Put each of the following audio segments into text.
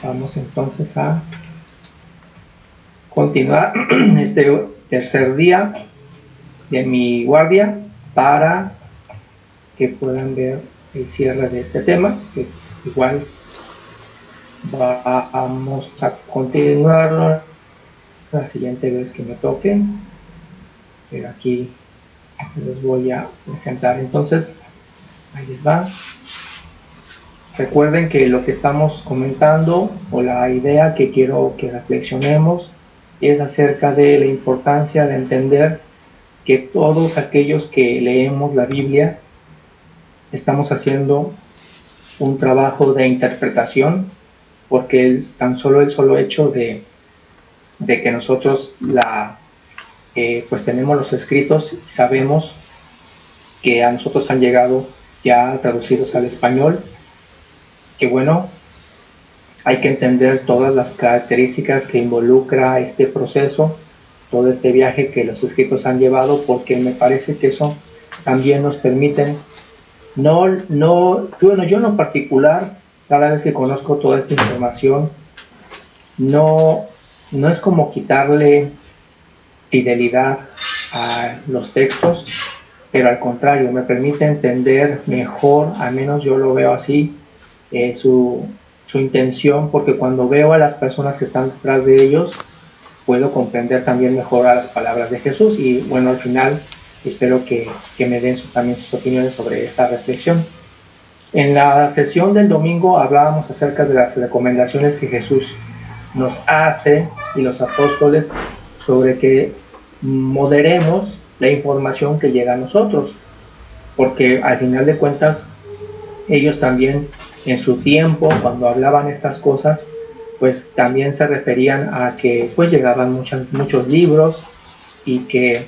Vamos entonces a continuar este tercer día de mi guardia para que puedan ver el cierre de este tema, que igual vamos a continuar la siguiente vez que me toque, pero aquí se los voy a presentar. Entonces, ahí les va. Recuerden que lo que estamos comentando o la idea que quiero que reflexionemos es acerca de la importancia de entender que todos aquellos que leemos la Biblia estamos haciendo un trabajo de interpretación, porque es tan solo el solo hecho de que nosotros pues tenemos los escritos y sabemos que a nosotros han llegado ya traducidos al español, que bueno, hay que entender todas las características que involucra este proceso, todo este viaje que los escritos han llevado, porque me parece que eso también nos permiten, bueno, yo en lo particular, cada vez que conozco toda esta información, no es como quitarle fidelidad a los textos, pero al contrario, me permite entender mejor, al menos yo lo veo así, su intención, porque cuando veo a las personas que están detrás de ellos, puedo comprender también mejor a las palabras de Jesús. Y bueno, al final espero que me den también sus opiniones sobre esta reflexión. En la sesión del domingo hablábamos acerca de las recomendaciones que Jesús nos hace y los apóstoles sobre que moderemos la información que llega a nosotros, porque al final de cuentas ellos también en su tiempo, cuando hablaban estas cosas, pues también se referían a que pues llegaban muchos libros y que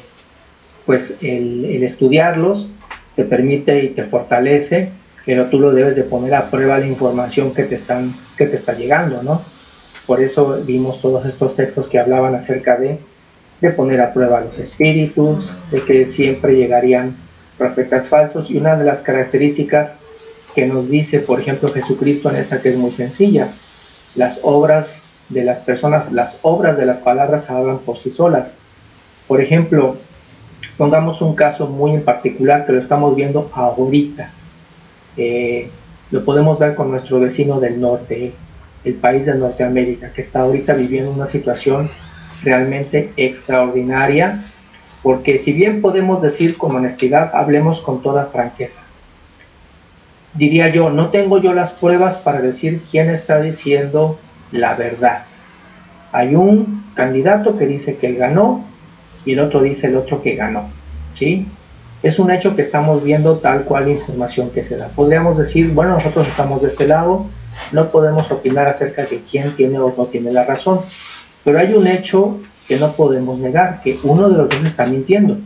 pues el estudiarlos te permite y te fortalece, pero tú lo debes de poner a prueba la información que te está llegando, ¿no? Por eso vimos todos estos textos que hablaban acerca de poner a prueba los espíritus, de que siempre llegarían profetas falsos, y una de las características que nos dice, por ejemplo, Jesucristo en esta, que es muy sencilla: las obras de las personas, las obras de las palabras hablan por sí solas. Por ejemplo, pongamos un caso muy en particular que lo estamos viendo ahorita. Lo podemos ver con nuestro vecino del norte, el país de Norteamérica, que está ahorita viviendo una situación realmente extraordinaria, porque si bien podemos decir con honestidad, hablemos con toda franqueza. Diría yo, no tengo yo las pruebas para decir quién está diciendo la verdad. Hay un candidato que dice que él ganó y el otro dice el otro que ganó, ¿sí? Es un hecho que estamos viendo tal cual la información que se da. Podríamos decir, bueno, nosotros estamos de este lado, no podemos opinar acerca de quién tiene o no tiene la razón, pero hay un hecho que no podemos negar, que uno de los dos está mintiendo.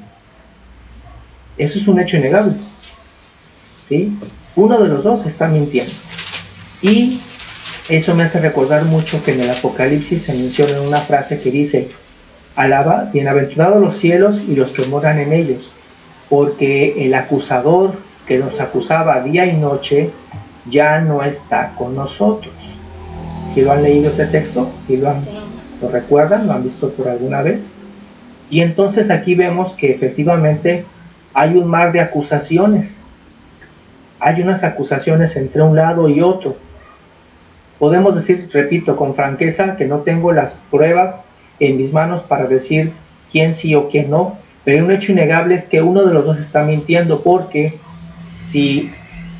Eso es un hecho innegable, ¿sí? Uno de los dos está mintiendo. Y eso me hace recordar mucho que en el Apocalipsis se menciona una frase que dice: alaba, bienaventurados los cielos y los que moran en ellos, porque el acusador que nos acusaba día y noche ya no está con nosotros. ¿Sí lo han leído ese texto? ¿Sí lo recuerdan? ¿Lo han visto por alguna vez? Y entonces aquí vemos que efectivamente hay un mar de acusaciones. Hay unas acusaciones entre un lado y otro. Podemos decir, repito, con franqueza, que no tengo las pruebas en mis manos para decir quién sí o quién no, pero un hecho innegable es que uno de los dos está mintiendo, porque si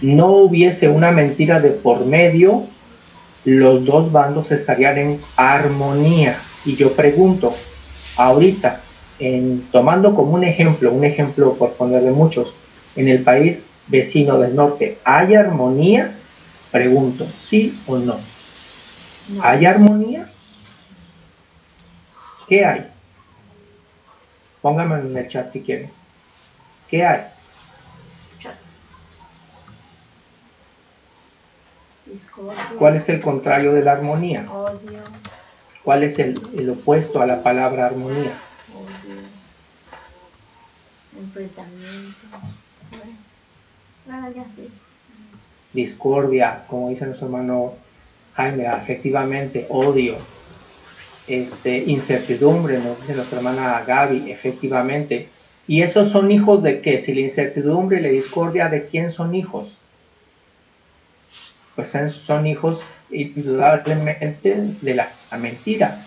no hubiese una mentira de por medio, los dos bandos estarían en armonía. Y yo pregunto, ahorita, tomando como un ejemplo por ponerle muchos, en el país vecino del norte, ¿hay armonía? Pregunto, ¿sí o no? No. ¿Hay armonía? ¿Qué hay? Pónganme en el chat si quieren. ¿Qué hay? ¿Cuál es el contrario de la armonía? Odio. ¿Cuál es el opuesto a la palabra armonía? Odio. Enfrentamiento. Bueno, ya sí. Discordia, como dice nuestro hermano Jaime, efectivamente, odio, incertidumbre, nos dice nuestra hermana Gaby, efectivamente. ¿Y esos son hijos de qué? Si la incertidumbre y la discordia, ¿de quién son hijos? Pues son hijos indudablemente de la mentira.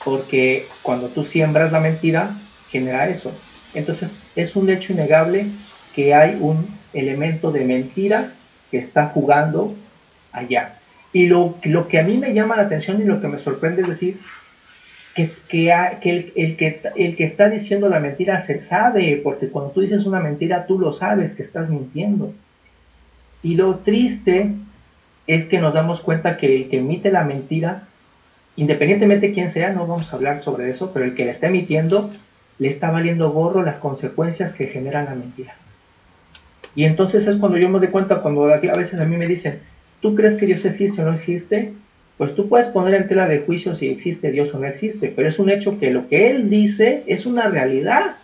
Porque cuando tú siembras la mentira, genera eso. Entonces, es un hecho innegable que hay un elemento de mentira que está jugando allá. Y lo que a mí me llama la atención y lo que me sorprende es decir que el que está diciendo la mentira se sabe, porque cuando tú dices una mentira, tú lo sabes que estás mintiendo. Y lo triste es que nos damos cuenta que el que emite la mentira, independientemente de quién sea, no vamos a hablar sobre eso, pero el que la está emitiendo, le está valiendo gorro las consecuencias que generan la mentira. Y entonces es cuando yo me doy cuenta, cuando a veces a mí me dicen, ¿tú crees que Dios existe o no existe? Pues tú puedes poner en tela de juicio si existe Dios o no existe, pero es un hecho que lo que Él dice es una realidad,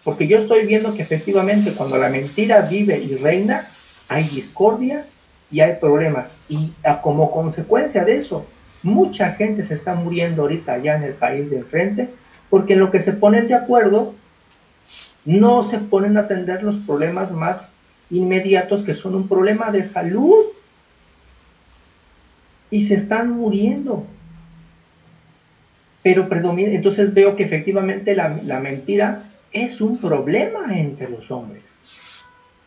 porque yo estoy viendo que efectivamente cuando la mentira vive y reina, hay discordia y hay problemas, y como consecuencia de eso, mucha gente se está muriendo ahorita allá en el país de enfrente, porque en lo que se ponen de acuerdo, no se ponen a atender los problemas más inmediatos, que son un problema de salud, y se están muriendo. Pero predomina, entonces veo que efectivamente la mentira es un problema entre los hombres.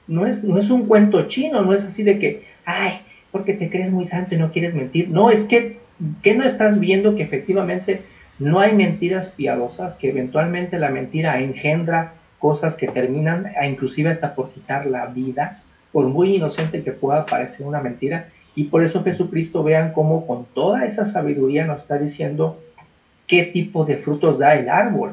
No es un cuento chino, no es así de que, ay, porque te crees muy santo y no quieres mentir. No, es que no estás viendo que efectivamente no hay mentiras piadosas, que eventualmente la mentira engendra cosas que terminan inclusive hasta por quitar la vida, por muy inocente que pueda parecer una mentira. Y por eso Jesucristo, vean cómo con toda esa sabiduría nos está diciendo qué tipo de frutos da el árbol.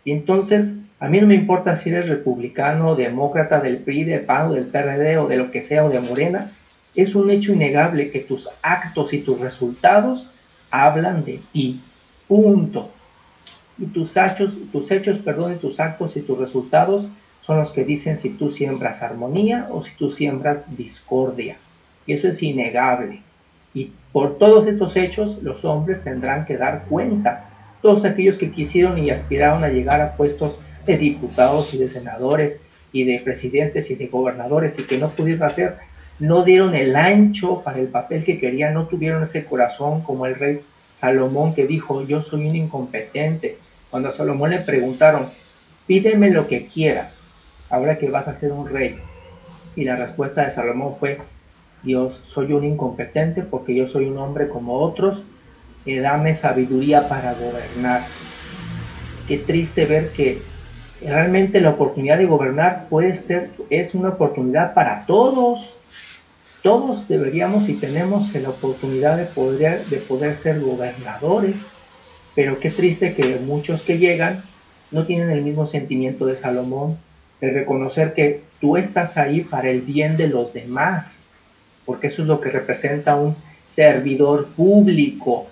Y entonces, a mí no me importa si eres republicano, demócrata, del PRI, del PAN, del PRD o de lo que sea, o de Morena, es un hecho innegable que tus actos y tus resultados hablan de ti. Punto. Y tus hechos, y tus actos y tus resultados son los que dicen si tú siembras armonía o si tú siembras discordia. Y eso es innegable. Y por todos estos hechos los hombres tendrán que dar cuenta. Todos aquellos que quisieron y aspiraron a llegar a puestos de diputados y de senadores y de presidentes y de gobernadores y que no pudieron hacer, no dieron el ancho para el papel que querían, no tuvieron ese corazón como el rey Salomón, que dijo, yo soy un incompetente. Cuando a Salomón le preguntaron, pídeme lo que quieras, ahora que vas a ser un rey. Y la respuesta de Salomón fue, Dios, soy un incompetente porque yo soy un hombre como otros, dame sabiduría para gobernar. Qué triste ver que realmente la oportunidad de gobernar es una oportunidad para todos. Todos deberíamos y tenemos la oportunidad de poder ser gobernadores, pero qué triste que muchos que llegan no tienen el mismo sentimiento de Salomón, de reconocer que tú estás ahí para el bien de los demás, porque eso es lo que representa un servidor público.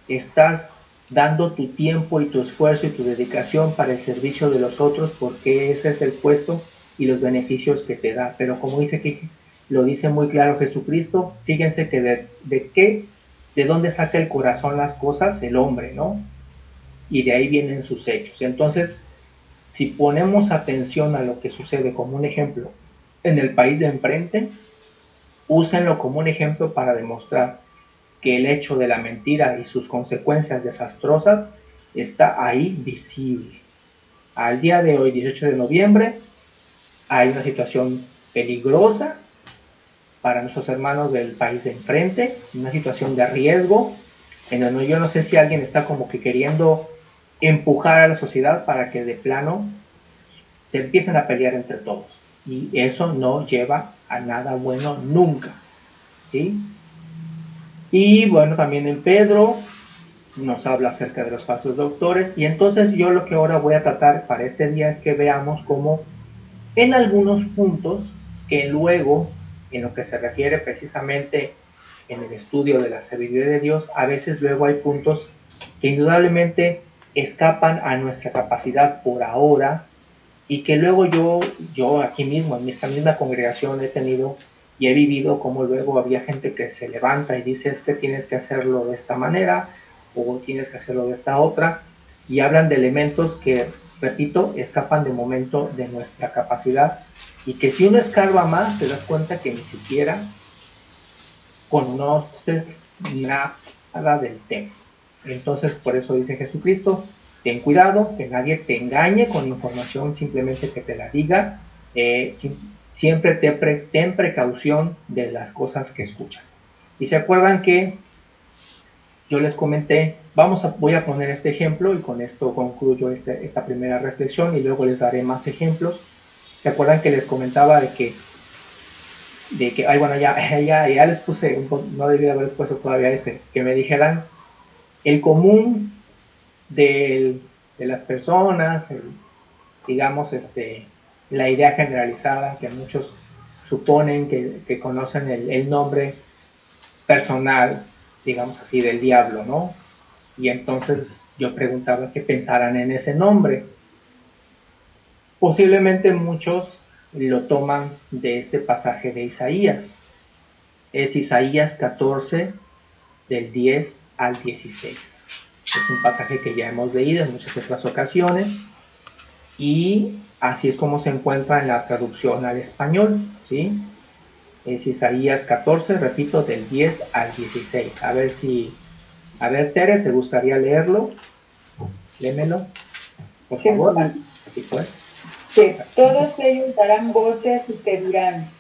Estás dando tu tiempo y tu esfuerzo y tu dedicación para el servicio de los otros, porque ese es el puesto y los beneficios que te da. Pero como dice que lo dice muy claro Jesucristo, fíjense que de dónde saca el corazón las cosas el hombre, ¿no? Y de ahí vienen sus hechos. Entonces, si ponemos atención a lo que sucede como un ejemplo en el país de enfrente, úsenlo como un ejemplo para demostrar que el hecho de la mentira y sus consecuencias desastrosas está ahí visible. Al día de hoy, 18 de noviembre, hay una situación peligrosa para nuestros hermanos del país de enfrente, una situación de riesgo, en donde yo no sé si alguien está como que queriendo empujar a la sociedad para que de plano se empiecen a pelear entre todos. Y eso no lleva a nada bueno nunca, ¿sí? Y bueno, también en Pedro nos habla acerca de los falsos doctores. Y entonces yo lo que ahora voy a tratar para este día es que veamos cómo en algunos puntos que luego, en lo que se refiere precisamente en el estudio de la sabiduría de Dios, a veces luego hay puntos que indudablemente escapan a nuestra capacidad por ahora y que luego yo aquí mismo, en esta misma congregación he tenido y he vivido como luego había gente que se levanta y dice es que tienes que hacerlo de esta manera o tienes que hacerlo de esta otra, y hablan de elementos que, repito, escapan de momento de nuestra capacidad, y que si uno escarba más te das cuenta que ni siquiera conoces nada del tema. Entonces, por eso dice Jesucristo, ten cuidado, que nadie te engañe con información simplemente que te la diga, siempre ten precaución de las cosas que escuchas. Y se acuerdan que yo les comenté, voy a poner este ejemplo y con esto concluyo esta primera reflexión y luego les daré más ejemplos. ¿Se acuerdan que les comentaba de que ay, bueno, ya les puse, no debía haberles puesto todavía ese, que me dijeran el común de las personas, digamos, la idea generalizada que muchos suponen que conocen el nombre personal, digamos así, del diablo, ¿no? Y entonces yo preguntaba qué pensaran en ese nombre. Posiblemente muchos lo toman de este pasaje de Isaías. Es Isaías 14, del 10 al 16. Es un pasaje que ya hemos leído en muchas otras ocasiones y así es como se encuentra en la traducción al español, ¿sí? Es Isaías 14, repito, del 10 al 16. A ver, Tere, ¿te gustaría leerlo? Léemelo, por favor. Así pues. Sí, todos ellos darán voces y te dirán,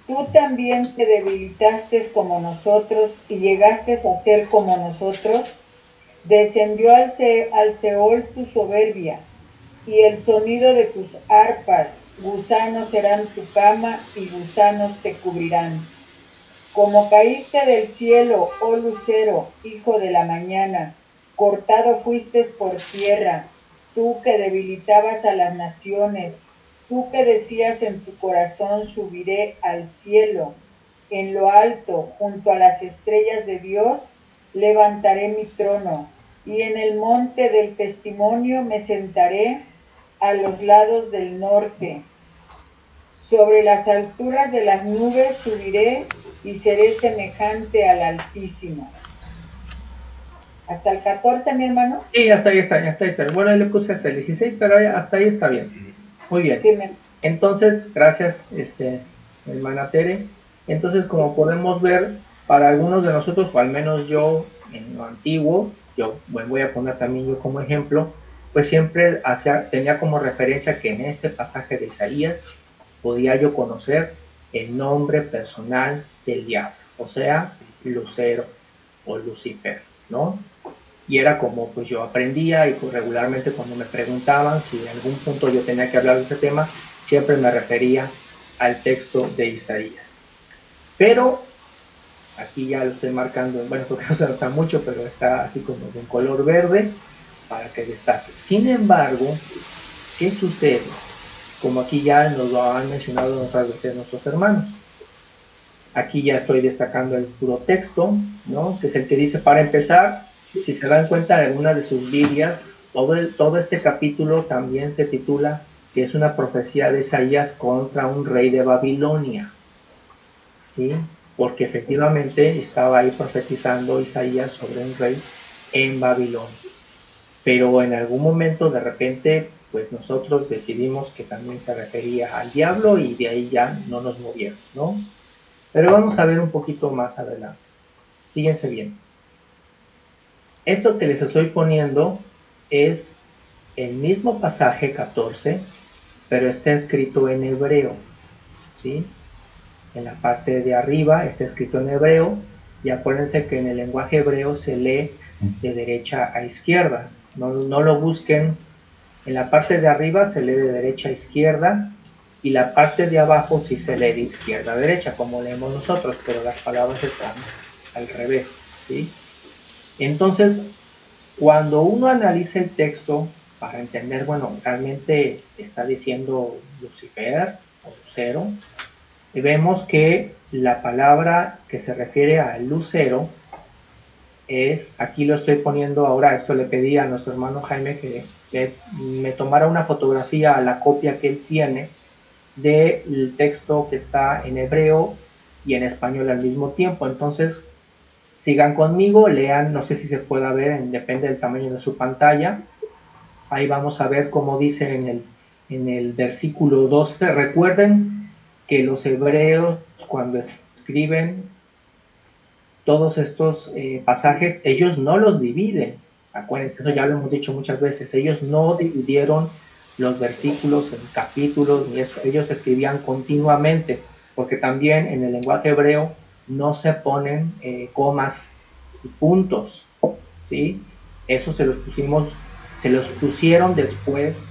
tú también te debilitaste como nosotros y llegaste a ser como nosotros. Descendió al Seol tu soberbia y el sonido de tus arpas. Gusanos serán tu cama y gusanos te cubrirán. Como caíste del cielo, oh lucero, hijo de la mañana, cortado fuiste por tierra, tú que debilitabas a las naciones, tú que decías en tu corazón, subiré al cielo, en lo alto, junto a las estrellas de Dios, levantaré mi trono, y en el monte del testimonio me sentaré a los lados del norte. Sobre las alturas de las nubes subiré y seré semejante al Altísimo. ¿Hasta el 14, mi hermano? Sí, hasta ahí está. Bueno, le puse hasta el 16, pero hasta ahí está bien. Muy bien. Sí, entonces, gracias, hermana Tere. Entonces, como podemos ver, para algunos de nosotros, o al menos yo, en lo antiguo, voy a poner también yo como ejemplo, pues siempre tenía como referencia que en este pasaje de Isaías podía yo conocer el nombre personal del diablo, o sea, Lucero o Lucifer, ¿no? Y era como pues yo aprendía y pues regularmente cuando me preguntaban si en algún punto yo tenía que hablar de ese tema, siempre me refería al texto de Isaías. Pero aquí ya lo estoy marcando, bueno, porque no se nota mucho, pero está así como de un color verde para que destaque. Sin embargo, ¿qué sucede? Como aquí ya nos lo han mencionado otras veces nuestros hermanos. Aquí ya estoy destacando el puro texto, ¿no? Que es el que dice, para empezar, si se dan cuenta de algunas de sus Biblias, todo este capítulo también se titula que es una profecía de Isaías contra un rey de Babilonia, ¿sí? Porque efectivamente estaba ahí profetizando Isaías sobre un rey en Babilonia. Pero en algún momento de repente pues nosotros decidimos que también se refería al diablo y de ahí ya no nos movieron, ¿no? Pero vamos a ver un poquito más adelante. Fíjense bien. Esto que les estoy poniendo es el mismo pasaje 14, pero está escrito en hebreo, ¿sí? En la parte de arriba está escrito en hebreo y acuérdense que en el lenguaje hebreo se lee de derecha a izquierda. No lo busquen. En la parte de arriba se lee de derecha a izquierda y la parte de abajo sí se lee de izquierda a derecha, como leemos nosotros, pero las palabras están al revés, ¿sí? Entonces, cuando uno analiza el texto para entender, bueno, realmente está diciendo Lucifer o Lucero, vemos que la palabra que se refiere a Lucero es, aquí lo estoy poniendo ahora, esto le pedí a nuestro hermano Jaime que me tomara una fotografía a la copia que él tiene del texto que está en hebreo y en español al mismo tiempo. Entonces, sigan conmigo, lean, no sé si se pueda ver, depende del tamaño de su pantalla. Ahí vamos a ver cómo dice en el versículo 12. Recuerden que los hebreos, cuando escriben todos estos pasajes, ellos no los dividen. Acuérdense, eso ya lo hemos dicho muchas veces. Ellos no dividieron los versículos en capítulos, ni eso. Ellos escribían continuamente, porque también en el lenguaje hebreo no se ponen comas y puntos, ¿sí? Eso se los pusieron después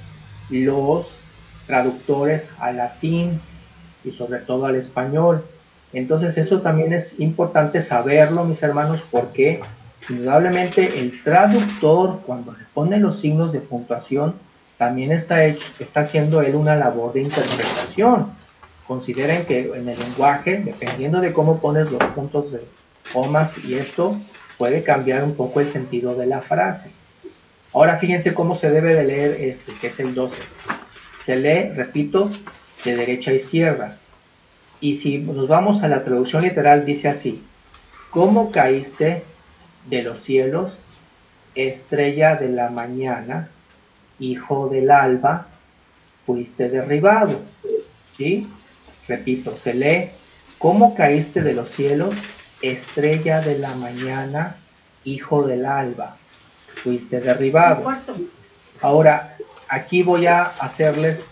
los traductores al latín y sobre todo al español. Entonces eso también es importante saberlo, mis hermanos, porque indudablemente el traductor, cuando le pone los signos de puntuación, también está haciendo él una labor de interpretación. Consideren que en el lenguaje, dependiendo de cómo pones los puntos de comas y esto, puede cambiar un poco el sentido de la frase. Ahora fíjense cómo se debe de leer que es el 12. Se lee, repito, de derecha a izquierda. Y si nos vamos a la traducción literal, dice así: ¿cómo caíste de los cielos, estrella de la mañana, hijo del alba, fuiste derribado? ¿Sí? Repito, se lee: ¿cómo caíste de los cielos, estrella de la mañana, hijo del alba, fuiste derribado? Ahora, aquí voy a hacerles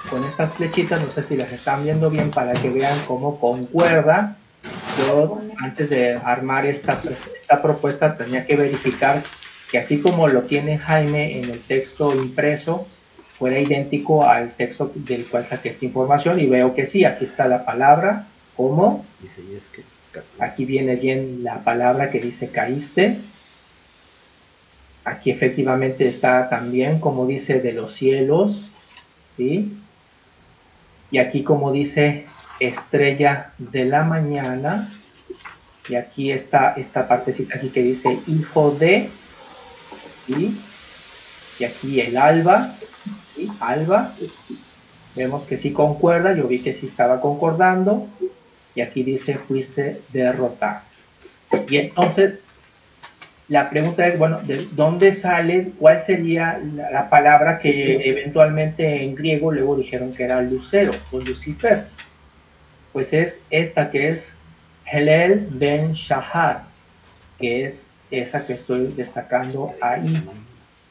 con estas flechitas, no sé si las están viendo bien, para que vean cómo concuerda. Yo, antes de armar esta propuesta, tenía que verificar que así como lo tiene Jaime en el texto impreso, fuera idéntico al texto del cual saqué esta información, y veo que sí. Aquí está la palabra, ¿cómo? Aquí viene bien la palabra que dice caíste. Aquí efectivamente está también como dice de los cielos, ¿sí? Y aquí como dice estrella de la mañana, y aquí está esta partecita aquí que dice hijo de, ¿sí? Y aquí el alba, ¿sí? Alba, vemos que sí concuerda, yo vi que sí estaba concordando, y aquí dice fuiste derrotado. Y entonces la pregunta es, bueno, ¿de dónde sale? ¿Cuál sería la palabra que eventualmente en griego luego dijeron que era lucero o Lucifer? Pues es esta, que es Helel ben Shahar, que es esa que estoy destacando ahí.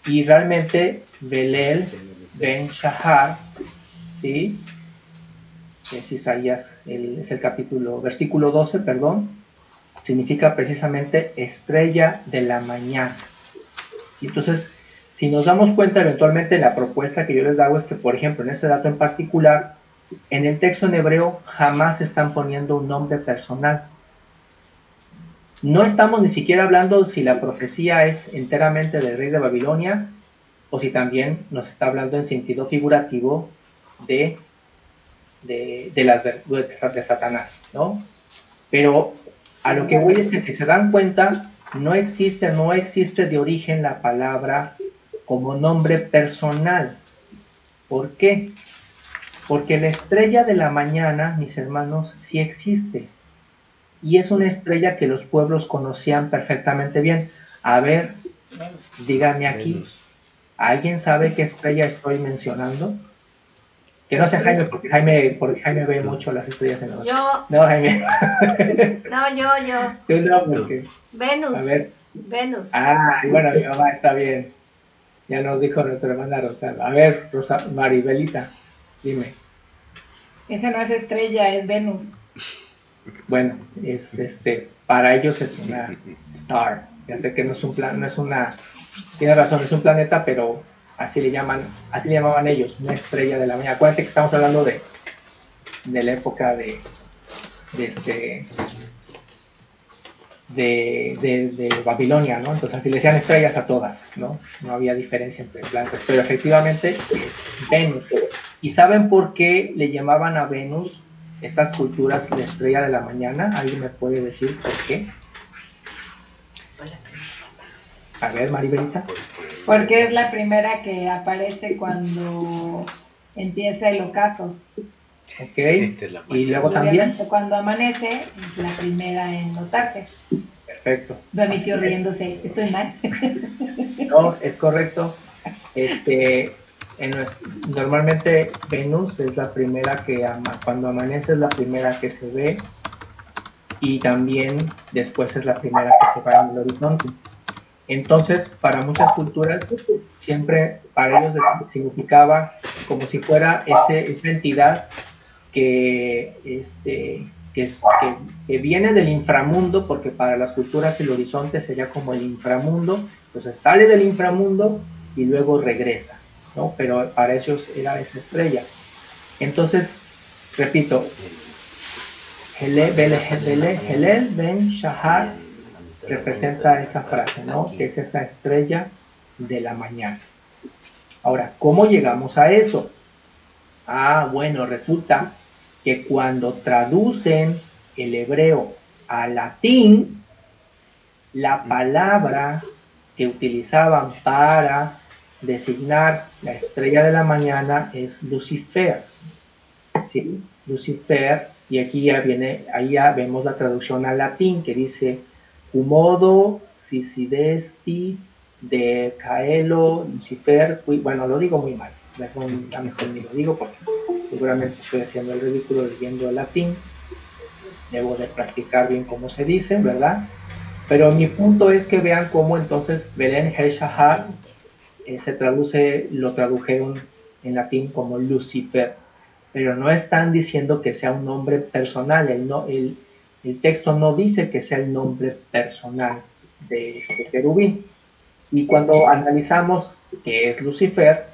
Y realmente Belel ben Shahar, ¿sí? Es Isaías, es el versículo 12, perdón, significa precisamente estrella de la mañana. Entonces, si nos damos cuenta, eventualmente la propuesta que yo les hago es que, por ejemplo, en este dato en particular, en el texto en hebreo jamás están poniendo un nombre personal. No estamos ni siquiera hablando si la profecía es enteramente del rey de Babilonia o si también nos está hablando en sentido figurativo de Satanás, ¿no? Pero a lo que voy es que, si se dan cuenta, no existe de origen la palabra como nombre personal. ¿Por qué? Porque la estrella de la mañana, mis hermanos, sí existe. Y es una estrella que los pueblos conocían perfectamente bien. A ver, díganme aquí, ¿alguien sabe qué estrella estoy mencionando? Que no sea Jaime, porque Jaime ve mucho las estrellas en la noche. Yo. No, Jaime. No, yo. Yo no, porque... Venus. A ver. Venus. Ah, bueno, mi mamá está bien. Ya nos dijo nuestra hermana Rosalba. A ver, Maribelita, dime. Esa no es estrella, es Venus. Bueno, es para ellos es una star. Ya sé que no es una, tiene razón, es un planeta, pero así le llamaban ellos, una estrella de la mañana. Acuérdate que estamos hablando de la época de Babilonia, ¿no? Entonces así le decían estrellas a todas, ¿no? No había diferencia entre planetas, pero efectivamente es Venus. ¿Y saben por qué le llamaban a Venus estas culturas la estrella de la mañana? ¿Alguien me puede decir por qué? A ver, Maribelita. Porque es la primera que aparece cuando empieza el ocaso. ¿Ok? Esta es la Y luego mañana. también, Obviamente, cuando amanece, es la primera en notarse. perfecto. Ve a mi tío riéndose, estoy mal. No, es correcto. Normalmente Venus es la primera que cuando amanece es la primera que se ve y también después es la primera que se va en el horizonte. Entonces, para muchas culturas, siempre para ellos significaba como si fuera esa entidad que, que viene del inframundo, porque para las culturas el horizonte sería como el inframundo, entonces sale del inframundo y luego regresa, ¿no? Pero para ellos era esa estrella. Entonces, repito, Helel Ben Shahar representa esa frase, ¿no? Que es esa estrella de la mañana. Ahora, ¿cómo llegamos a eso? Bueno, resulta que cuando traducen el hebreo al latín, la palabra que utilizaban para designar la estrella de la mañana es Lucifer. ¿Sí? Lucifer, y aquí ya viene, ahí ya vemos la traducción al latín que dice Humodo Sisidesti de Caelo Lucifer. Bueno, lo digo muy mal, mejor ni lo digo porque seguramente estoy haciendo el ridículo leyendo el latín. Debo de practicar bien cómo se dice, ¿verdad? Pero mi punto es que vean cómo entonces Belén El Shahar lo tradujeron en latín como Lucifer, pero no están diciendo que sea un nombre personal, el texto no dice que sea el nombre personal de este querubín. Y cuando analizamos qué es Lucifer,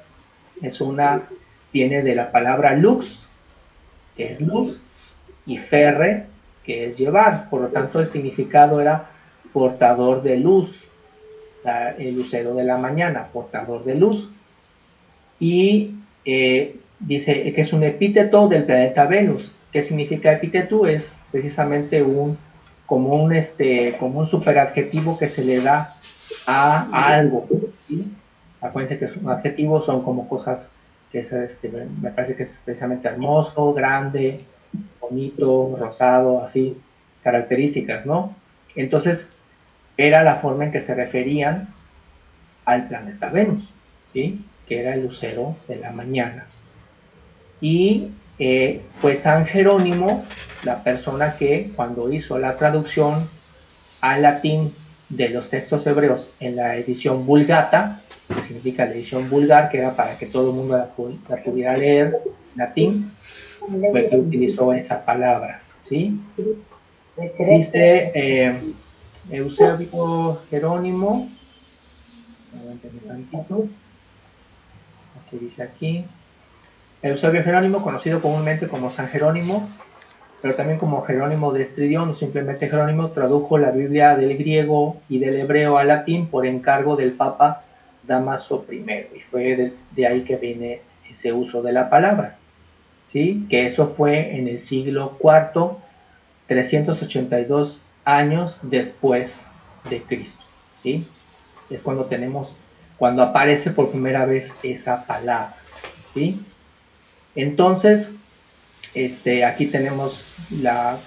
viene de la palabra lux, que es luz, y ferre, que es llevar. Por lo tanto, el significado era portador de luz, el lucero de la mañana, portador de luz. Y dice que es un epíteto del planeta Venus. ¿Qué significa epíteto? Es precisamente como un superadjetivo que se le da a algo, ¿sí? Acuérdense que sus adjetivos son como cosas que me parece que es precisamente hermoso, grande, bonito, rosado, así, características, ¿no? Entonces, era la forma en que se referían al planeta Venus, ¿sí? Que era el lucero de la mañana. Y fue San Jerónimo la persona que cuando hizo la traducción al latín de los textos hebreos en la edición Vulgata, que significa la edición vulgar, que era para que todo el mundo la pudiera leer latín, fue que utilizó esa palabra, ¿sí? Dice Eusebio Jerónimo, ¿qué dice aquí? Eusebio Jerónimo, conocido comúnmente como San Jerónimo, pero también como Jerónimo de Estridión o simplemente Jerónimo, tradujo la Biblia del griego y del hebreo al latín por encargo del Papa Dámaso I, y fue de ahí que viene ese uso de la palabra, ¿sí? Que eso fue en el siglo IV, 382 años después de Cristo, ¿sí? Es cuando aparece por primera vez esa palabra, ¿sí? Entonces, aquí tenemos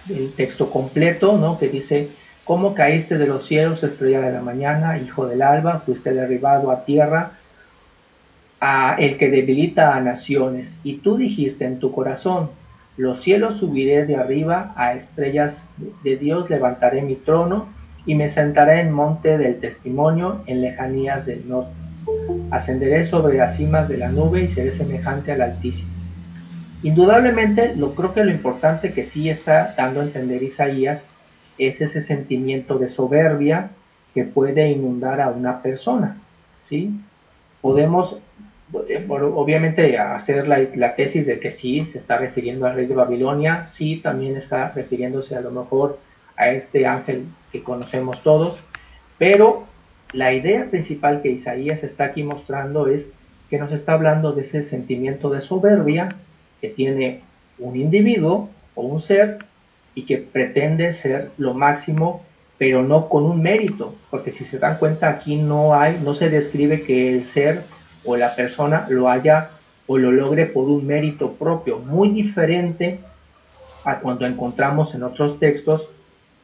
el texto completo, ¿no? Que dice, ¿cómo caíste de los cielos, estrella de la mañana, hijo del alba? Fuiste derribado a tierra, a el que debilita a naciones. Y tú dijiste en tu corazón, los cielos subiré de arriba, a estrellas de Dios levantaré mi trono, y me sentaré en monte del testimonio, en lejanías del norte. Ascenderé sobre las cimas de la nube y seré semejante al Altísimo. Indudablemente, creo que lo importante que sí está dando a entender Isaías es ese sentimiento de soberbia que puede inundar a una persona, ¿sí? Podemos, obviamente, hacer la tesis de que sí, se está refiriendo al rey de Babilonia, sí, también está refiriéndose a lo mejor a este ángel que conocemos todos, pero la idea principal que Isaías está aquí mostrando es que nos está hablando de ese sentimiento de soberbia que tiene un individuo o un ser y que pretende ser lo máximo, pero no con un mérito, porque si se dan cuenta aquí no se describe que el ser o la persona lo haya o lo logre por un mérito propio, muy diferente a cuando encontramos en otros textos,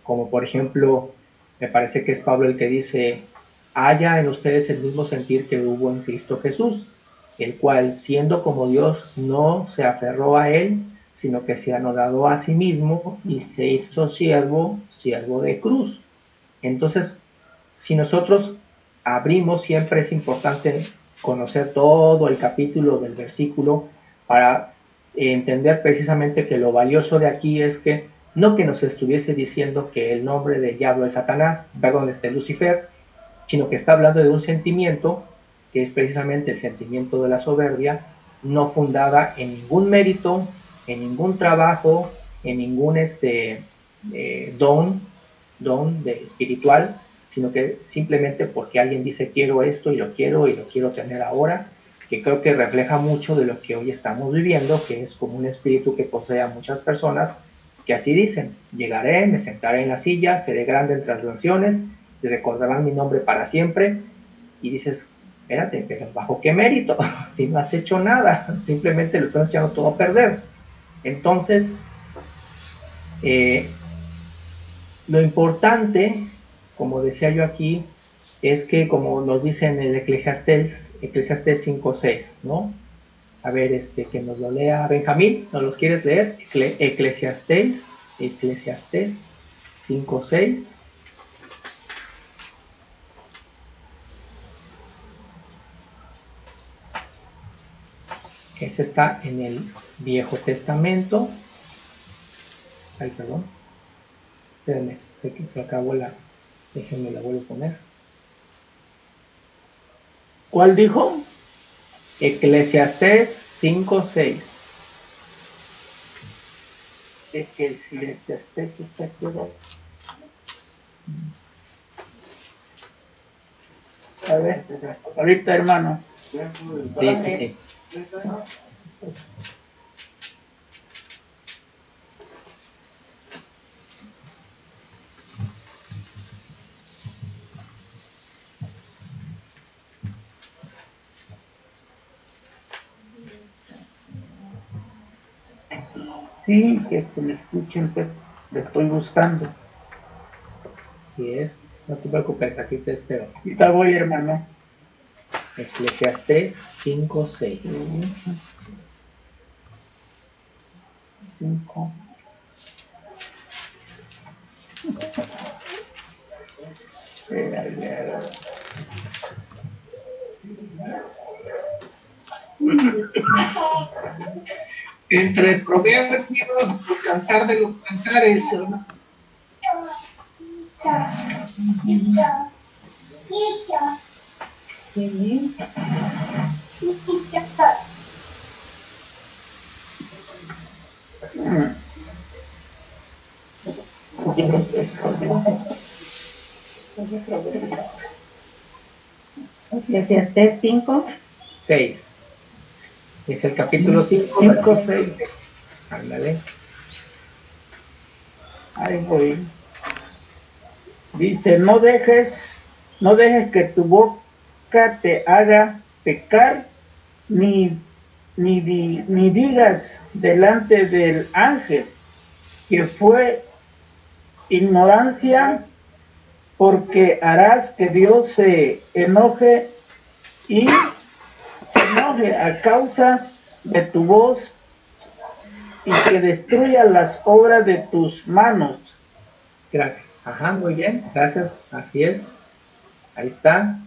como por ejemplo, me parece que es Pablo el que dice, haya en ustedes el mismo sentir que hubo en Cristo Jesús, el cual, siendo como Dios, no se aferró a él, sino que se anodado a sí mismo y se hizo siervo de cruz. Entonces, si nosotros abrimos, siempre es importante conocer todo el capítulo del versículo para entender precisamente que lo valioso de aquí es que no que nos estuviese diciendo que el nombre del diablo es Satanás, perdón, Lucifer, sino que está hablando de un sentimiento que es precisamente el sentimiento de la soberbia, no fundada en ningún mérito, en ningún trabajo, en ningún don de espiritual, sino que simplemente porque alguien dice quiero esto y lo quiero tener ahora, que creo que refleja mucho de lo que hoy estamos viviendo, que es como un espíritu que posee a muchas personas que así dicen, llegaré, me sentaré en la silla, seré grande entre las naciones, y recordarán mi nombre para siempre, y dices, espérate, pero ¿bajo qué mérito? Si no has hecho nada, simplemente lo estás echando todo a perder. Entonces, lo importante, como decía yo aquí, es que como nos dice en el Eclesiastés 5:6, ¿no? A ver, que nos lo lea Benjamín, ¿nos los quieres leer? Eclesiastés 5:6. Ese está en el Viejo Testamento. Ay, perdón. Espérenme, sé que se acabó la... Déjenme la vuelvo a poner. ¿Cuál dijo? Eclesiastés 5:6. Eclesiastés está aquí. A ver, ahorita hermano. Sí. Sí, que me escuchen, pues, lo estoy buscando. Así es, no te preocupes, aquí te espero. Ahorita voy, hermano. Eclesiastés 5:6. 5. Entre proverbios y cantar de los cantares, ¿no? Sí. Eclesiastés 5:6. Es el capítulo 5. 5:6. Ándale. Ahí voy. Dice, no dejes que tu boca te haga pecar, ni digas delante del ángel que fue ignorancia, porque harás que Dios se enoje a causa de tu voz y que destruya las obras de tus manos. Gracias. Ajá, muy bien, gracias, así es. Ahí está.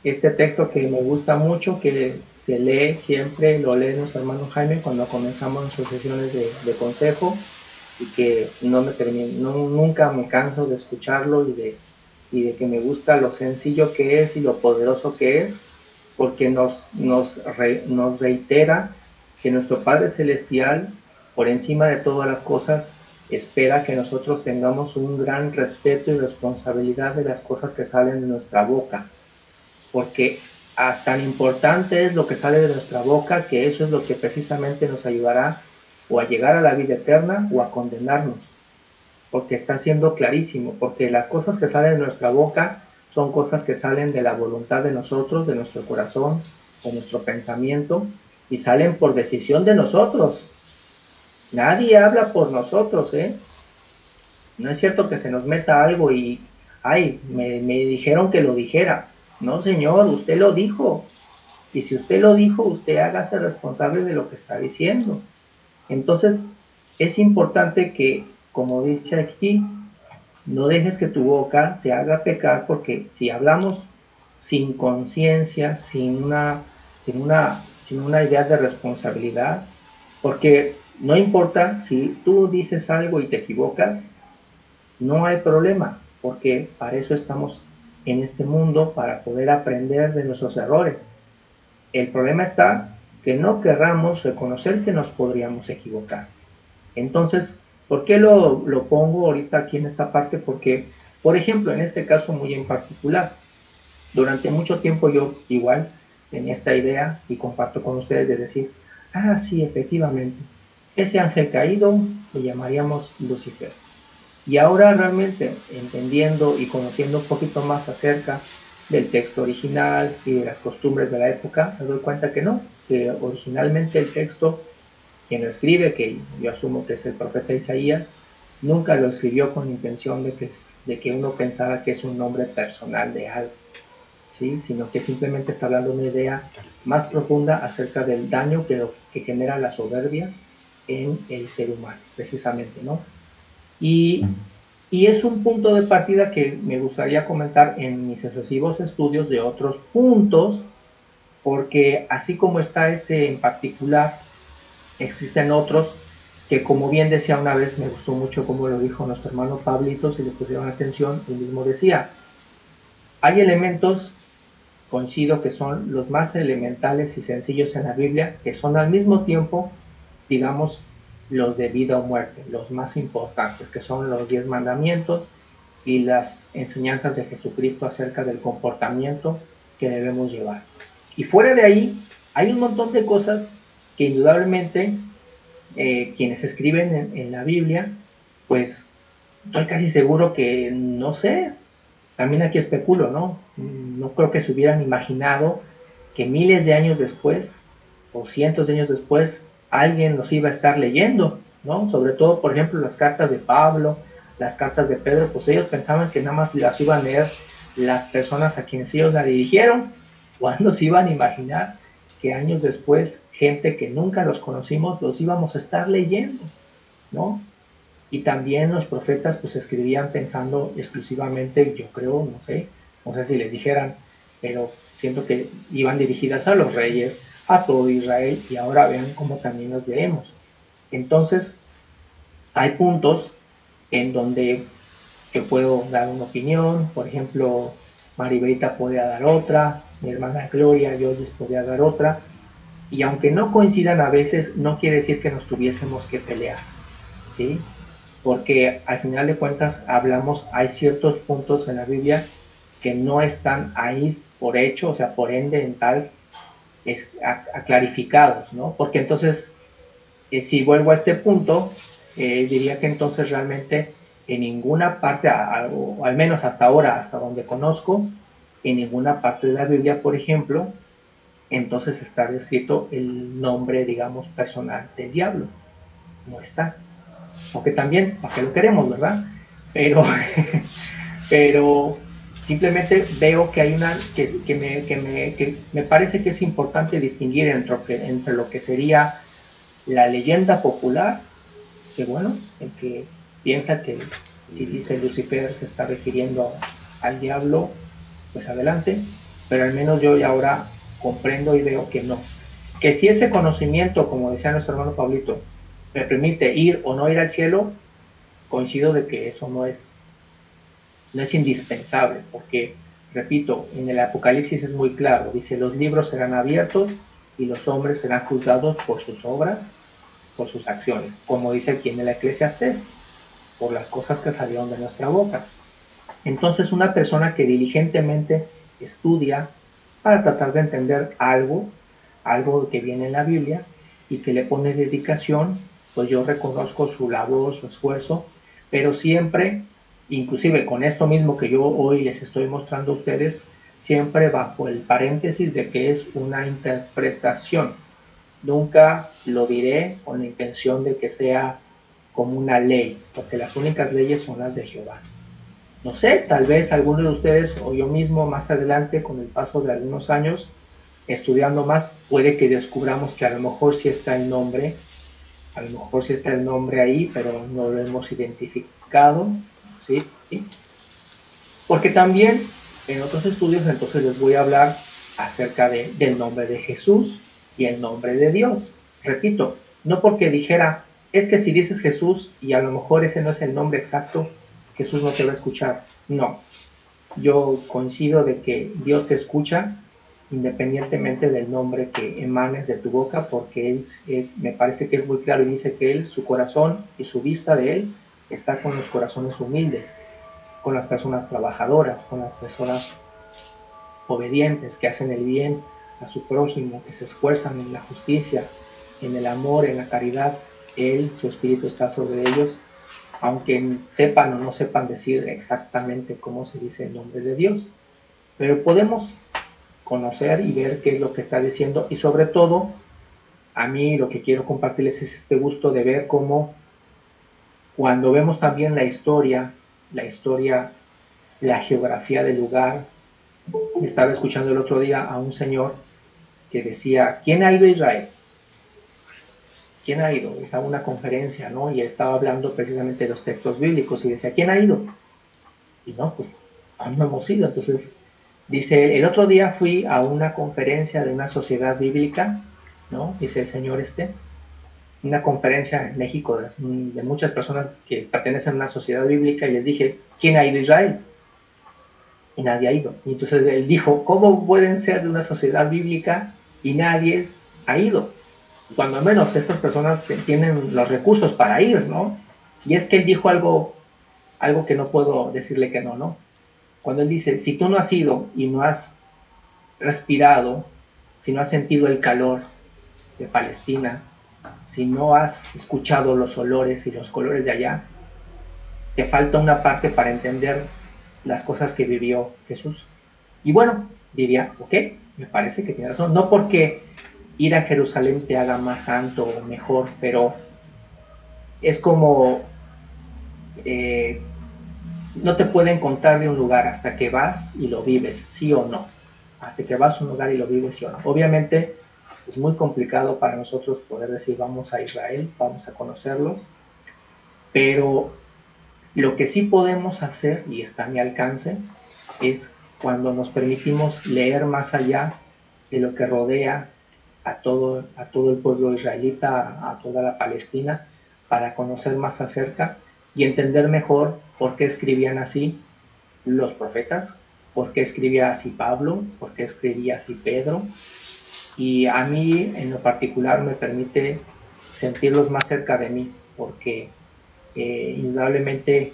Este texto que me gusta mucho, que se lee siempre, lo lee nuestro hermano Jaime cuando comenzamos nuestras sesiones de consejo, y que nunca me canso de escucharlo y de que me gusta lo sencillo que es y lo poderoso que es, porque nos reitera que nuestro Padre Celestial, por encima de todas las cosas, espera que nosotros tengamos un gran respeto y responsabilidad de las cosas que salen de nuestra boca, porque tan importante es lo que sale de nuestra boca, que eso es lo que precisamente nos ayudará o a llegar a la vida eterna o a condenarnos, porque está siendo clarísimo, porque las cosas que salen de nuestra boca son cosas que salen de la voluntad de nosotros, de nuestro corazón, de nuestro pensamiento, y salen por decisión de nosotros. Nadie habla por nosotros, ¿eh? No es cierto que se nos meta algo y, ay, me dijeron que lo dijera. No, señor, usted lo dijo. Y si usted lo dijo, usted hágase responsable de lo que está diciendo. Entonces, es importante que, como dice aquí, no dejes que tu boca te haga pecar, porque si hablamos sin conciencia, sin una idea de responsabilidad, porque no importa si tú dices algo y te equivocas, no hay problema, porque para eso estamos en este mundo, para poder aprender de nuestros errores. El problema está que no querramos reconocer que nos podríamos equivocar. Entonces, ¿por qué lo pongo ahorita aquí en esta parte? Porque, por ejemplo, en este caso muy en particular, durante mucho tiempo yo igual tenía esta idea y comparto con ustedes de decir, ah, sí, efectivamente, ese ángel caído lo llamaríamos Lucifer. Y ahora realmente entendiendo y conociendo un poquito más acerca del texto original y de las costumbres de la época, me doy cuenta que no, que originalmente el texto, quien lo escribe, que yo asumo que es el profeta Isaías, nunca lo escribió con intención de que uno pensara que es un nombre personal de algo, ¿sí? Sino que simplemente está hablando una idea más profunda acerca del daño que genera la soberbia en el ser humano, precisamente, ¿no? Y es un punto de partida que me gustaría comentar en mis sucesivos estudios de otros puntos, porque así como está este en particular, existen otros que, como bien decía una vez, me gustó mucho como lo dijo nuestro hermano Pablito, si le pusieron atención, él mismo decía, hay elementos, coincido, que son los más elementales y sencillos en la Biblia, que son al mismo tiempo, digamos, los de vida o muerte, los más importantes, que son los 10 mandamientos y las enseñanzas de Jesucristo acerca del comportamiento que debemos llevar. Y fuera de ahí, hay un montón de cosas que indudablemente quienes escriben en la Biblia, pues estoy casi seguro que, no sé, también aquí especulo, ¿no? No creo que se hubieran imaginado que miles de años después, o cientos de años después, alguien los iba a estar leyendo, ¿no? Sobre todo, por ejemplo, las cartas de Pablo, las cartas de Pedro, pues ellos pensaban que nada más las iban a leer las personas a quienes ellos la dirigieron. ¿Cuándo se iban a imaginar que años después, gente que nunca los conocimos, los íbamos a estar leyendo, ¿no? Y también los profetas pues escribían pensando exclusivamente, yo creo, no sé si les dijeran, pero siento que iban dirigidas a los reyes, a todo Israel, y ahora vean cómo también los leemos. Entonces, hay puntos en donde yo puedo dar una opinión, por ejemplo, Maribelita podría dar otra, mi hermana Gloria, yo les podría dar otra, y aunque no coincidan a veces, no quiere decir que nos tuviésemos que pelear, ¿sí? Porque al final de cuentas hay ciertos puntos en la Biblia que no están ahí por hecho, o sea, por ende en tal, clarificados, ¿no? Porque entonces, si vuelvo a este punto, diría que entonces realmente en ninguna parte, o al menos hasta ahora, hasta donde conozco, en ninguna parte de la Biblia, por ejemplo, entonces está descrito el nombre, digamos, personal del diablo. No está. Aunque también, ¿para qué lo queremos, verdad? Pero simplemente veo que hay que me parece que es importante distinguir entre lo que sería la leyenda popular, que bueno, el que piensa que si dice Lucifer se está refiriendo al diablo, pues adelante, pero al menos yo ya ahora comprendo y veo que no. Que si ese conocimiento, como decía nuestro hermano Pablito, me permite ir o no ir al cielo, coincido de que eso no es indispensable, porque, repito, en el Apocalipsis es muy claro, dice, los libros serán abiertos y los hombres serán juzgados por sus obras, por sus acciones, como dice aquí en el Eclesiastés, por las cosas que salieron de nuestra boca. Entonces, una persona que diligentemente estudia para tratar de entender algo que viene en la Biblia y que le pone dedicación, pues yo reconozco su labor, su esfuerzo, pero siempre, inclusive con esto mismo que yo hoy les estoy mostrando a ustedes, siempre bajo el paréntesis de que es una interpretación, Nunca lo diré con la intención de que sea como una ley, porque las únicas leyes son las de Jehová. No sé, tal vez alguno de ustedes o yo mismo más adelante, con el paso de algunos años, estudiando más, puede que descubramos que a lo mejor sí está el nombre, a lo mejor sí está el nombre ahí, pero no lo hemos identificado, ¿sí? Porque también en otros estudios entonces les voy a hablar acerca del nombre de Jesús y el nombre de Dios. Repito, no porque dijera, es que si dices Jesús y a lo mejor ese no es el nombre exacto, Jesús no te va a escuchar. No, yo coincido de que Dios te escucha independientemente del nombre que emanes de tu boca, porque me parece que es muy claro y dice que Él, su corazón y su vista de Él está con los corazones humildes, con las personas trabajadoras, con las personas obedientes que hacen el bien a su prójimo, que se esfuerzan en la justicia, en el amor, en la caridad. Él, su espíritu está sobre ellos, aunque sepan o no sepan decir exactamente cómo se dice el nombre de Dios. Pero podemos conocer y ver qué es lo que está diciendo, y sobre todo, a mí lo que quiero compartirles es este gusto de ver cómo cuando vemos también la historia, la geografía del lugar. Estaba escuchando el otro día a un señor que decía, ¿quién ha ido a Israel? ¿Quién ha ido? Estaba una conferencia, ¿no? Y estaba hablando precisamente de los textos bíblicos y decía, ¿quién ha ido? Y no, pues no hemos ido. Entonces dice, el otro día fui a una conferencia de una sociedad bíblica, ¿no? Dice el señor una conferencia en México de muchas personas que pertenecen a una sociedad bíblica, y les dije, ¿quién ha ido a Israel? Y nadie ha ido. Y entonces él dijo, ¿cómo pueden ser de una sociedad bíblica y nadie ha ido? Cuando menos estas personas tienen los recursos para ir, ¿no? Y es que él dijo algo que no puedo decirle que no, ¿no? Cuando él dice, si tú no has ido y no has respirado, si no has sentido el calor de Palestina, si no has escuchado los olores y los colores de allá, te falta una parte para entender las cosas que vivió Jesús. Y bueno, diría, ok, me parece que tiene razón. No porque ir a Jerusalén te haga más santo o mejor, pero es como no te pueden contar de un lugar hasta que vas y lo vives, sí o no. Hasta que vas a un lugar y lo vives, sí o no. Obviamente es muy complicado para nosotros poder decir vamos a Israel, vamos a conocerlos, pero lo que sí podemos hacer, y está a mi alcance, es cuando nos permitimos leer más allá de lo que rodea a todo el pueblo israelita, a toda la Palestina, para conocer más acerca y entender mejor por qué escribían así los profetas, por qué escribía así Pablo, por qué escribía así Pedro. Y a mí en lo particular me permite sentirlos más cerca de mí, porque indudablemente,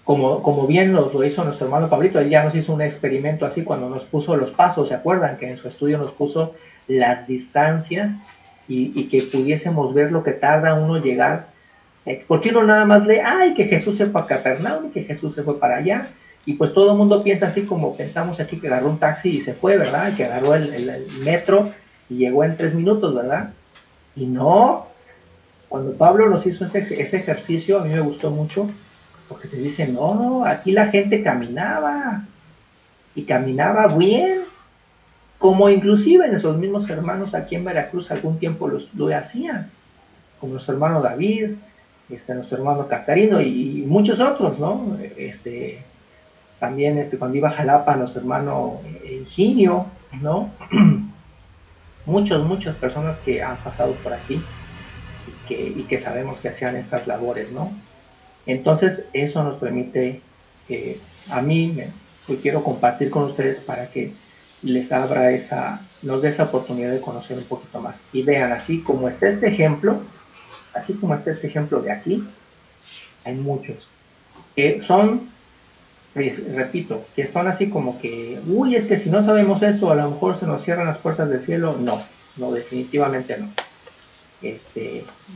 como bien lo hizo nuestro hermano Pablito, él ya nos hizo un experimento así cuando nos puso los pasos. ¿Se acuerdan que en su estudio nos puso las distancias y que pudiésemos ver lo que tarda uno llegar? Porque uno nada más lee, ay, que Jesús se fue a Capernaum y que Jesús se fue para allá, y pues todo el mundo piensa así como pensamos aquí, que agarró un taxi y se fue, ¿verdad? Que agarró el metro y llegó en 3 minutos, ¿verdad? Y no, cuando Pablo nos hizo ese ejercicio, a mí me gustó mucho, porque te dice, no, aquí la gente caminaba, y caminaba bien, como inclusive nuestros mismos hermanos aquí en Veracruz algún tiempo lo hacían, como nuestro hermano David, nuestro hermano Catarino y muchos otros, ¿no? También cuando iba a Jalapa, nuestro hermano Higinio, ¿no? Muchas personas que han pasado por aquí y que sabemos que hacían estas labores, ¿no? Entonces eso nos permite, a mí quiero compartir con ustedes para que les abra nos dé esa oportunidad de conocer un poquito más. Y vean, así como está este ejemplo de aquí, hay muchos que son, repito, que son así como que, uy, es que si no sabemos esto, a lo mejor se nos cierran las puertas del cielo. No, definitivamente no.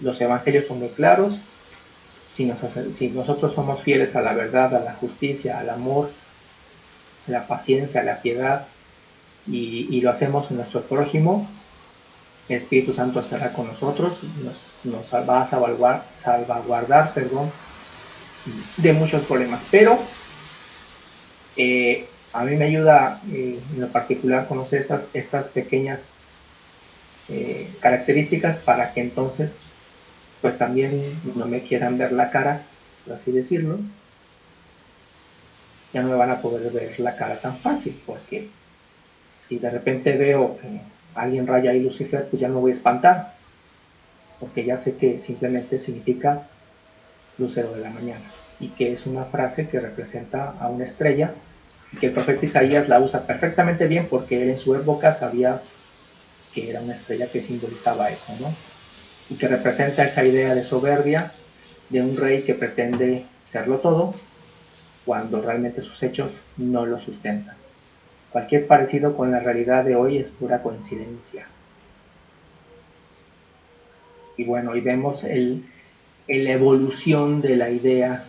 Los evangelios son muy claros. Si nosotros somos fieles a la verdad, a la justicia, al amor, a la paciencia, a la piedad, y lo hacemos en nuestro prójimo, el Espíritu Santo estará con nosotros, nos va a salvaguardar, perdón, de muchos problemas. Pero a mí me ayuda en lo particular conocer estas pequeñas características para que entonces pues también no me quieran ver la cara, por así decirlo. Ya no me van a poder ver la cara tan fácil, porque si de repente veo que alguien raya ahí Lucifer, pues ya me voy a espantar, porque ya sé que simplemente significa lucero de la mañana, y que es una frase que representa a una estrella, y que el profeta Isaías la usa perfectamente bien, porque él en su época sabía que era una estrella que simbolizaba eso, ¿no? Y que representa esa idea de soberbia de un rey que pretende serlo todo, cuando realmente sus hechos no lo sustentan. Cualquier parecido con la realidad de hoy es pura coincidencia. Y bueno, y vemos la evolución de la idea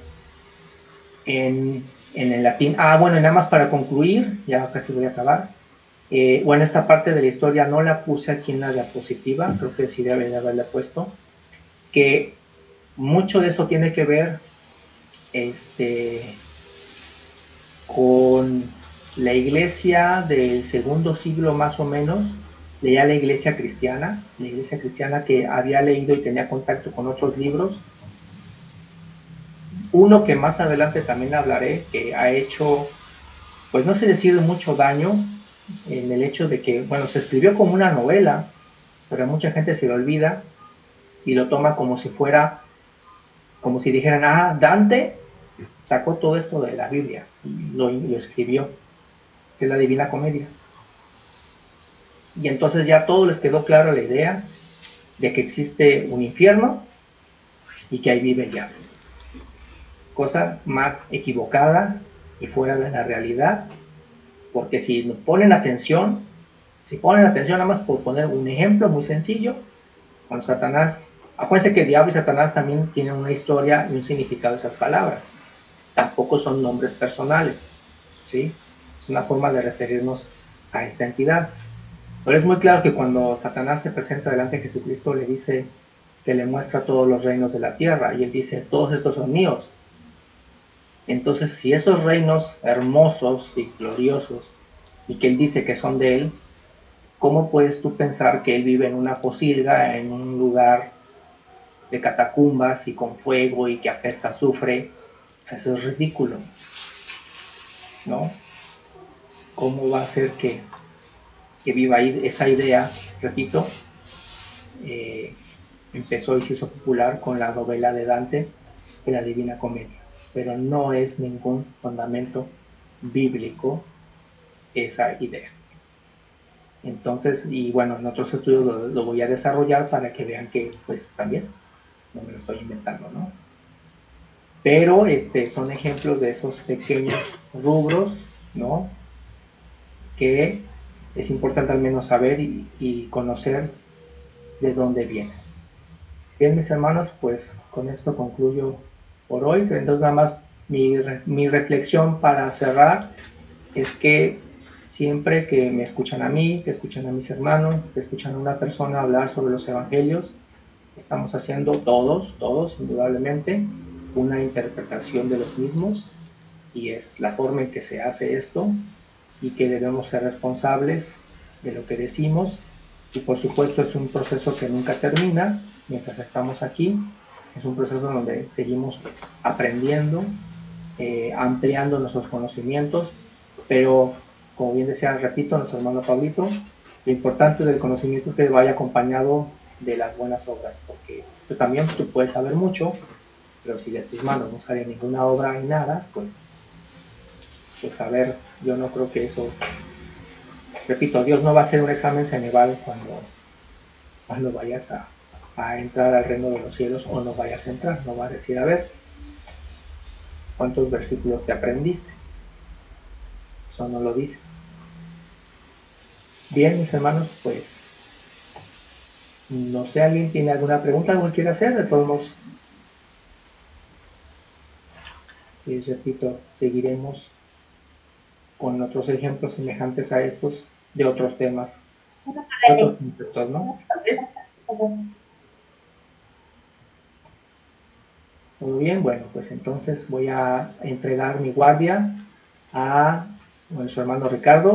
en el latín. Bueno, y nada más para concluir, ya casi voy a acabar. Bueno, esta parte de la historia no la puse aquí en la diapositiva, creo que sí debe de haberla puesto, que mucho de eso tiene que ver con la iglesia del segundo siglo más o menos, leía la iglesia cristiana que había leído y tenía contacto con otros libros. Uno que más adelante también hablaré, que ha hecho, pues no sé decir mucho daño, en el hecho de que, bueno, se escribió como una novela, pero a mucha gente se le olvida y lo toma como si fuera, como si dijeran, Dante sacó todo esto de la Biblia y lo escribió, que es la Divina Comedia. Y entonces ya a todos les quedó clara la idea de que existe un infierno y que ahí vive el diablo. Cosa más equivocada y fuera de la realidad, porque si ponen atención nada más por poner un ejemplo muy sencillo, cuando Satanás, acuérdense que diablo y Satanás también tienen una historia y un significado de esas palabras, tampoco son nombres personales, ¿sí? Es una forma de referirnos a esta entidad. Pero es muy claro que cuando Satanás se presenta delante de Jesucristo, le dice que le muestra todos los reinos de la tierra, y él dice, todos estos son míos. Entonces, si esos reinos hermosos y gloriosos, y que él dice que son de él, ¿cómo puedes tú pensar que él vive en una posilga, en un lugar de catacumbas y con fuego y que apesta azufre? O sea, eso es ridículo, ¿no? ¿Cómo va a ser que viva ahí? Esa idea, repito, empezó y se hizo popular con la novela de Dante y la Divina Comedia, pero no es ningún fundamento bíblico esa idea. Entonces, y bueno, en otros estudios lo voy a desarrollar para que vean que pues también no me lo estoy inventando, ¿no? Pero son ejemplos de esos pequeños rubros, ¿no? Que es importante al menos saber y conocer de dónde vienen. Bien, mis hermanos, pues con esto concluyo por hoy. Entonces, nada más mi reflexión para cerrar es que siempre que me escuchan a mí, que escuchan a mis hermanos, que escuchan a una persona hablar sobre los evangelios, estamos haciendo todos, indudablemente, una interpretación de los mismos, y es la forma en que se hace esto, y que debemos ser responsables de lo que decimos, y por supuesto es un proceso que nunca termina mientras estamos aquí, es un proceso donde seguimos aprendiendo, ampliando nuestros conocimientos, pero como bien decía, repito, nuestro hermano Pablito, lo importante del conocimiento es que vaya acompañado de las buenas obras, porque pues también tú puedes saber mucho, pero si de tus manos no sale ninguna obra y nada, pues a ver, yo no creo que eso, repito, Dios no va a hacer un examen Ceneval cuando vayas a entrar al reino de los cielos, o no vayas a entrar, no va a decir, a ver, ¿cuántos versículos te aprendiste? Eso no lo dice. Bien, mis hermanos, pues no sé, ¿alguien tiene alguna pregunta, algo que quiera hacer? De todos modos, les repito, seguiremos con otros ejemplos semejantes a estos de otros temas Otros conceptos, ¿no? Muy bien, bueno, pues entonces voy a entregar mi guardia a nuestro hermano Ricardo.